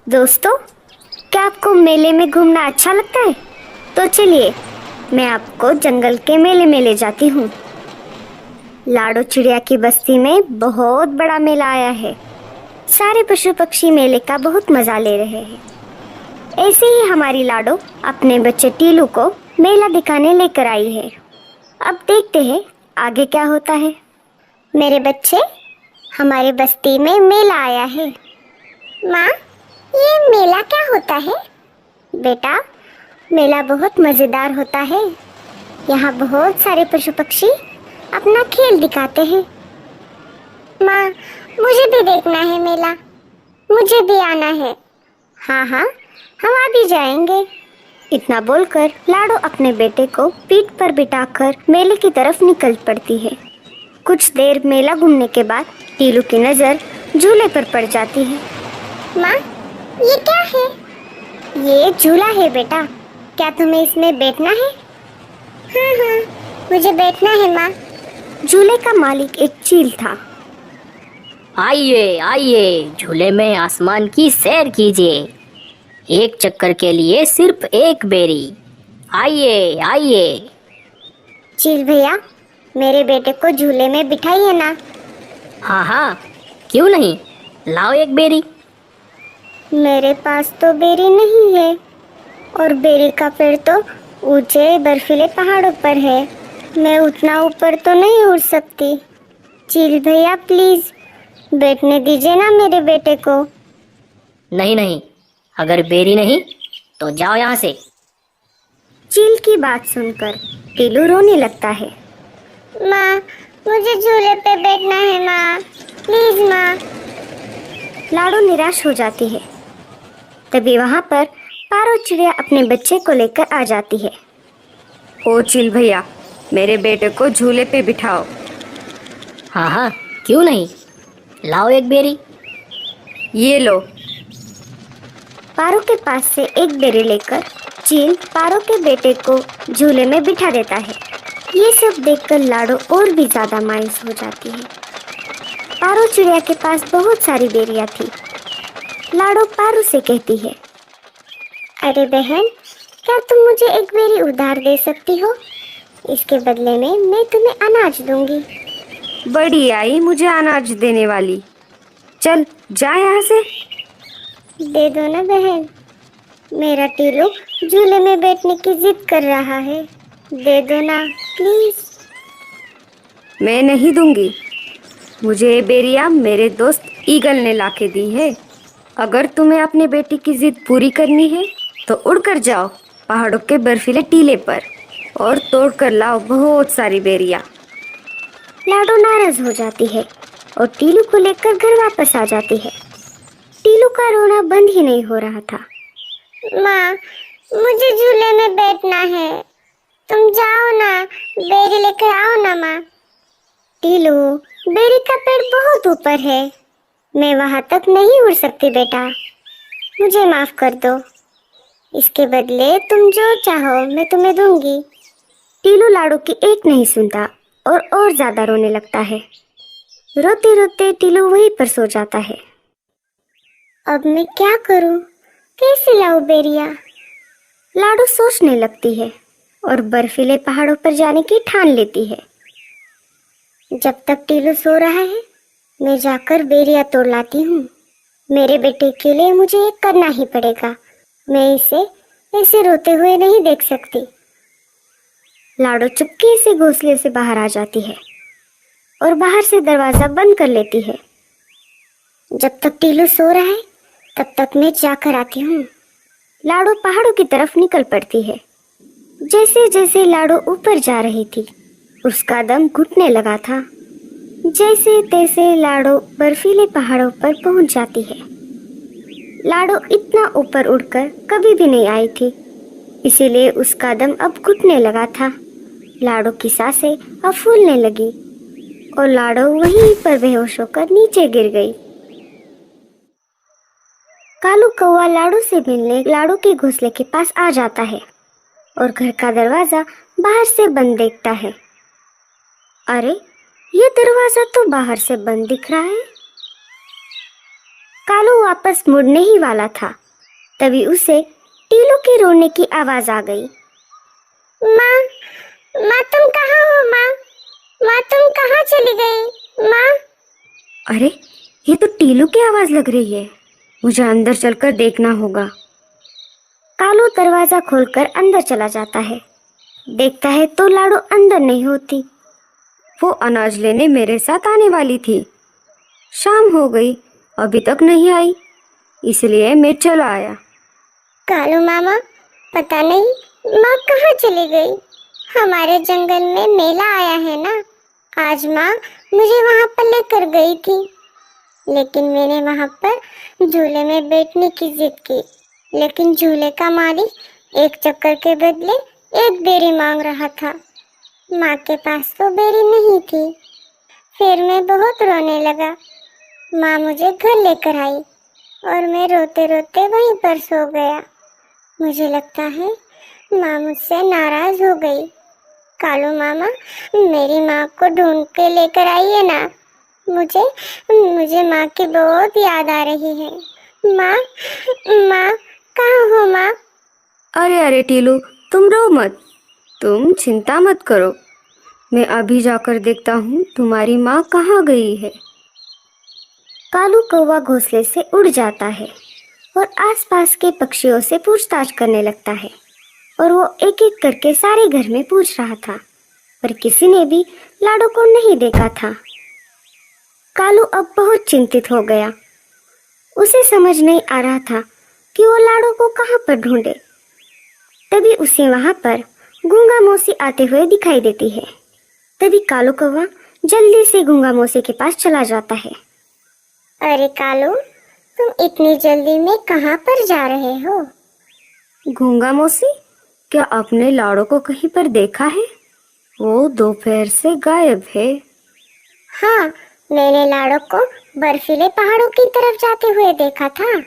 दोस्तों, क्या आपको मेले में घूमना अच्छा लगता है? तो चलिए, मैं आपको जंगल के मेले में ले जाती हूँ। लाडो चिड़िया की बस्ती में बहुत बड़ा मेला आया है। सारे पशु पक्षी मेले का बहुत मजा ले रहे हैं। ऐसे ही हमारी लाडो अपने बच्चे टीलू को मेला दिखाने लेकर आई है। अब देखते हैं आगे क्या होता है। मेरे बच्चे, हमारे बस्ती में मेला आया है। माँ, ये मेला क्या होता है? बेटा, मेला बहुत मजेदार होता है। यहाँ बहुत सारे पशु पक्षी अपना खेल दिखाते हैं। माँ, मुझे भी देखना है मेला। मुझे भी आना है। हाँ हाँ, हम आ भी जाएंगे। इतना बोलकर लाडो अपने बेटे को पीठ पर बिठाकर मेले की तरफ निकल पड़ती है। कुछ देर मेला घूमने के बाद टीलू की नजर झूले पर पड़ जाती है। माँ, ये क्या है? ये झूला है बेटा। क्या तुम्हें इसमें बैठना है? हाँ हाँ, मुझे बैठना है माँ। झूले का मालिक एक चील था। आइए आइए, झूले में आसमान की सैर कीजिए। एक चक्कर के लिए सिर्फ एक बेरी। आइए आइए। चील भैया, मेरे बेटे को झूले में बिठाइए ना। हाँ हाँ, क्यों नहीं, लाओ एक बेरी। मेरे पास तो बेरी नहीं है, और बेरी का पेड़ तो ऊंचे बर्फीले पहाड़ों पर है। मैं उतना ऊपर तो नहीं उड़ सकती। चील भैया प्लीज बैठने दीजिए ना मेरे बेटे को। नहीं नहीं, अगर बेरी नहीं तो जाओ यहाँ से। चील की बात सुनकर टीलू रोने लगता है। माँ, मुझे झूले पे बैठना है माँ, प्लीज माँ। लाडो निराश हो जाती है। तभी वहाँ पर पारो चिड़िया अपने बच्चे को लेकर आ जाती है। ओ चिल भैया, मेरे बेटे को झूले पे बिठाओ। हाँ हाँ, क्यों नहीं, लाओ एक बेरी। ये लो। पारो के पास से एक बेरी लेकर चील पारो के बेटे को झूले में बिठा देता है। ये सब देखकर लाडो और भी ज्यादा मायूस हो जाती है। पारो चिड़िया के पास बहुत सारी बेरियां थी। लाडो पारो से कहती है, अरे बहन, क्या तुम मुझे एक बेरी उधार दे सकती हो? इसके बदले में मैं तुम्हें अनाज दूंगी। बड़ी आई मुझे अनाज देने वाली। चल जा यहाँ से। दे दो ना बहन, मेरा टीलू झूले में बैठने की जिद कर रहा है। दे दो ना प्लीज। मैं नहीं दूंगी। मुझे ये बेरिया मेरे दोस्त ईगल ने लाके दी है। अगर तुम्हें अपने बेटी की जिद पूरी करनी है तो उड़कर जाओ पहाड़ों के बर्फीले टीले पर और तोड़ कर लाओ बहुत सारी बेरिया। लाडो नाराज हो जाती है और टीलू को लेकर घर वापस आ जाती है। टीलू का रोना बंद ही नहीं हो रहा था। माँ, मुझे झूले में बैठना है। तुम जाओ ना, बेरी लेकर आओ ना माँ। टीलू, बेरी का पेड़ बहुत ऊपर है। मैं वहां तक नहीं उड़ सकती बेटा। मुझे माफ कर दो। इसके बदले तुम जो चाहो मैं तुम्हें दूंगी। टीलू लाडो की एक नहीं सुनता और ज्यादा रोने लगता है। रोते रोते टीलू वहीं पर सो जाता है। अब मैं क्या करूं? कैसे लाऊं बेरिया? लाडो सोचने लगती है और बर्फीले पहाड़ों पर जाने की ठान लेती है। जब तक टीलू सो रहा है, मैं जाकर बेरिया तोड़ लाती हूँ। मेरे बेटे के लिए मुझे ये करना ही पड़ेगा। मैं इसे ऐसे रोते हुए नहीं देख सकती। लाडो चुपके से घोंसले से बाहर आ जाती है और बाहर से दरवाजा बंद कर लेती है। जब तक टीलू सो रहा है तब तक मैं जाकर आती हूँ। लाडो पहाड़ों की तरफ निकल पड़ती है। जैसे जैसे लाडो ऊपर जा रही थी, उसका दम घुटने लगा था। जैसे तैसे लाडो बर्फीले पहाड़ों पर पहुंच जाती है। लाडो इतना ऊपर उड़कर कभी भी नहीं आई थी, इसीलिए उसका दम अब घुटने लगा था। लाडो की सांसें अब फूलने लगी और लाडो वहीं पर बेहोश होकर नीचे गिर गई। कालू कौवा लाडो से मिलने लाडो के घोंसले के पास आ जाता है और घर का दरवाजा बाहर से बंद देखता है। अरे, ये दरवाजा तो बाहर से बंद दिख रहा है। कालू वापस मुड़ने ही वाला था, तभी उसे टीलू के रोने की आवाज आ गई। माँ, माँ तुम कहाँ हो? माँ, माँ तुम कहाँ चली गई? माँ। अरे, ये तो टीलू की आवाज लग रही है। मुझे अंदर चलकर देखना होगा। कालू दरवाजा खोलकर अंदर चला जाता है। देखता है तो लाडो अंदर नहीं होती। वो अनाज लेने मेरे साथ आने वाली थी। शाम हो गई, अभी तक नहीं आई, इसलिए मैं चला आया। कालू मामा, पता नहीं माँ कहाँ चली गई। हमारे जंगल में मेला आया है ना, आज माँ मुझे वहाँ पर लेकर गई थी, लेकिन मैंने वहाँ पर झूले में बैठने की जिद की, लेकिन झूले का मालिक एक चक्कर के बदले एक बेरी मांग रहा था। माँ के पास तो बेरी नहीं थी। फिर मैं बहुत रोने लगा। माँ मुझे घर लेकर आई और मैं रोते रोते वहीं पर सो गया। मुझे लगता है माँ मुझसे नाराज हो गई। कालू मामा, मेरी माँ को ढूंढ के लेकर आइए ना। मुझे माँ की बहुत याद आ रही है। माँ, माँ कहाँ हो माँ? अरे अरे टीलू, तुम रो मत, तुम चिंता मत करो। मैं अभी जाकर देखता हूँ तुम्हारी माँ कहाँ गई है। कालू कौवा घोंसले से उड़ जाता है और आसपास के पक्षियों से पूछताछ करने लगता है, और वो एक एक करके सारे घर में पूछ रहा था, पर किसी ने भी लाडो को नहीं देखा था। कालू अब बहुत चिंतित हो गया। उसे समझ नहीं आ रहा था कि वो लाडो को कहाँ पर ढूंढे। तभी उसे वहां पर गूंगा मौसी आते हुए दिखाई देती है। तभी कालू कौवा जल्दी से गूंगा मौसी के पास चला जाता है। अरे कालू, तुम इतनी जल्दी में कहाँ पर जा रहे हो? गूंगा मौसी, क्या आपने लाडो को कहीं पर देखा है? वो दोपहर से गायब है। हाँ, मैंने लाडो को बर्फीले पहाड़ों की तरफ जाते हुए देखा था।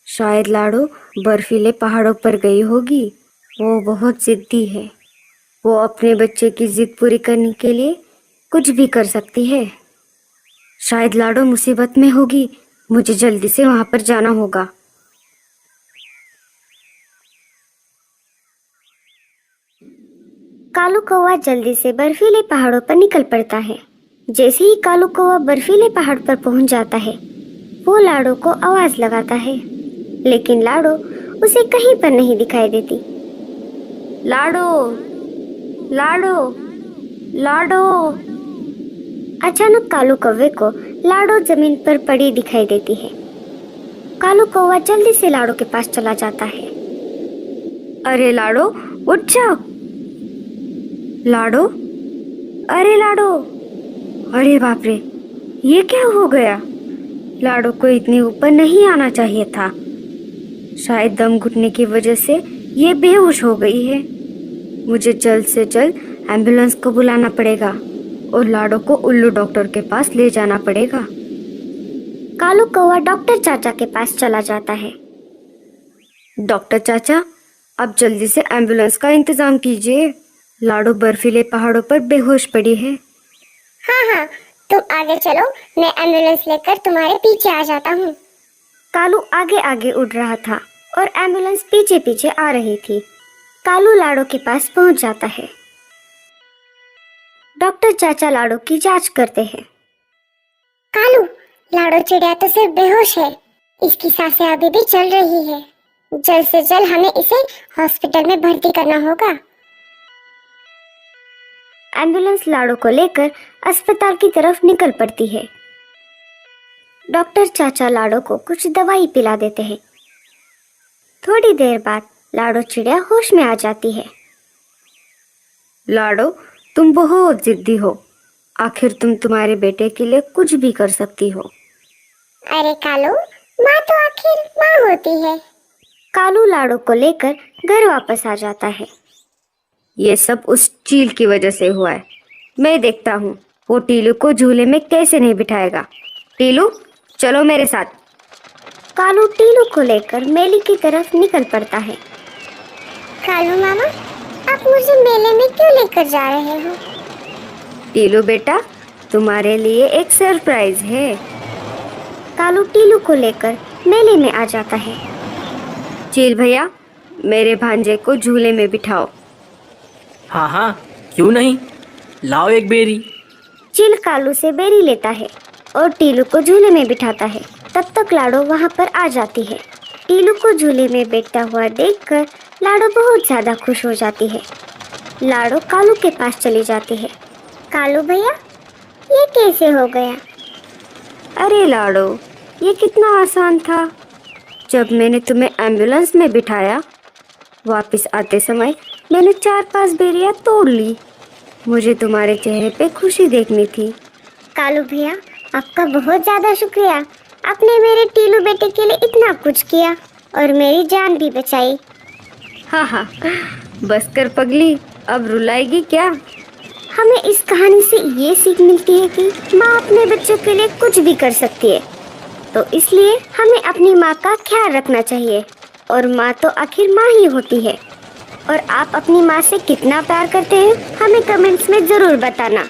शायद लाडो बर्फीले पहाड़ों पर गई होगी। वो बहुत जिद्दी है। वो अपने बच्चे की जिद पूरी करने के लिए कुछ भी कर सकती है। शायद लाडो मुसीबत में होगी। मुझे जल्दी से वहां पर जाना होगा। कालू कौवा जल्दी से बर्फीले पहाड़ों पर निकल पड़ता है। जैसे ही कालू कौवा बर्फीले पहाड़ पर पहुंच जाता है, वो लाडो को आवाज लगाता है, लेकिन लाडो उसे कहीं पर नहीं दिखाई देती। लाडो, लाडो, लाडो। अचानक कालू कौवे को लाडो जमीन पर पड़ी दिखाई देती है। कालू कौवा जल्दी से लाडो के पास चला जाता है। अरे लाडो, उठ जाओ। लाडो, अरे लाडो, अरे बाप रे, ये क्या हो गया? लाडो को इतनी ऊपर नहीं आना चाहिए था। शायद दम घुटने की वजह से ये बेहोश हो गई है। मुझे जल्द से जल्द एम्बुलेंस को बुलाना पड़ेगा और लाडो को उल्लू डॉक्टर के पास ले जाना पड़ेगा। कालू कौवा डॉक्टर चाचा के पास चला जाता है। डॉक्टर चाचा, आप जल्दी से एम्बुलेंस का इंतजाम कीजिए। लाडो बर्फीले पहाड़ों पर बेहोश पड़ी है। हाँ हाँ, तुम आगे चलो, मैं एम्बुलेंस लेकर तुम्हारे पीछे आ जाता हूँ। कालू आगे आगे उड़ रहा था और एम्बुलेंस पीछे पीछे आ रही थी। कालू लाडो के पास पहुंच जाता है। डॉक्टर चाचा लाडो की जांच करते हैं। कालू, लाडो चिड़िया तो सिर्फ बेहोश है, इसकी सांसें अभी भी चल रही है। जल्द से जल्द हमें इसे हॉस्पिटल में भर्ती करना होगा। एम्बुलेंस लाडो को लेकर अस्पताल की तरफ निकल पड़ती है। डॉक्टर चाचा लाडो को कुछ दवाई पिला देते हैं। थोड़ी देर बाद लाडो चिड़िया होश में आ जाती है। लाडो, तुम बहुत जिद्दी हो। आखिर तुम तुम्हारे बेटे के लिए कुछ भी कर सकती हो। अरे कालू, माँ तो आखिर माँ होती है। कालू लाडो को लेकर घर वापस आ जाता है। ये सब उस चील की वजह से हुआ है। मैं देखता हूँ वो टीलू को झूले में कैसे नहीं बिठाएगा। टीलू, चलो मेरे साथ। कालू टीलू को लेकर मेले की तरफ निकल पड़ता है। कालू मामा, आप मुझे मेले में क्यों लेकर जा रहे हो? टीलू बेटा, तुम्हारे लिए एक सरप्राइज है। कालू टीलू को लेकर मेले में आ जाता है। चील भैया, मेरे भांजे को झूले में बिठाओ। हाँ हाँ, क्यों नहीं, लाओ एक बेरी। चील कालू से बेरी लेता है और टीलू को झूले में बिठाता है। तब तक लाडो वहाँ पर आ जाती है। टीलू को झूले में बैठता हुआ देखकर लाडो बहुत ज्यादा खुश हो जाती है। लाडो कालू के पास चली जाती है। कालू भैया, ये कैसे हो गया? अरे लाडो, ये कितना आसान था। जब मैंने तुम्हें एम्बुलेंस में बिठाया, वापस आते समय मैंने 4-5 बेरियां तोड़ ली। मुझे तुम्हारे चेहरे पे खुशी देखनी थी। कालू भैया, आपका बहुत ज्यादा शुक्रिया। आपने मेरे टीलू बेटे के लिए इतना कुछ किया और मेरी जान भी बचाई। हाँ हाँ, बस कर पगली, अब रुलाएगी क्या? हमें इस कहानी से ये सीख मिलती है कि माँ अपने बच्चों के लिए कुछ भी कर सकती है, तो इसलिए हमें अपनी माँ का ख्याल रखना चाहिए। और माँ तो आखिर माँ ही होती है। और आप अपनी माँ से कितना प्यार करते हैं, हमें कमेंट्स में ज़रूर बताना।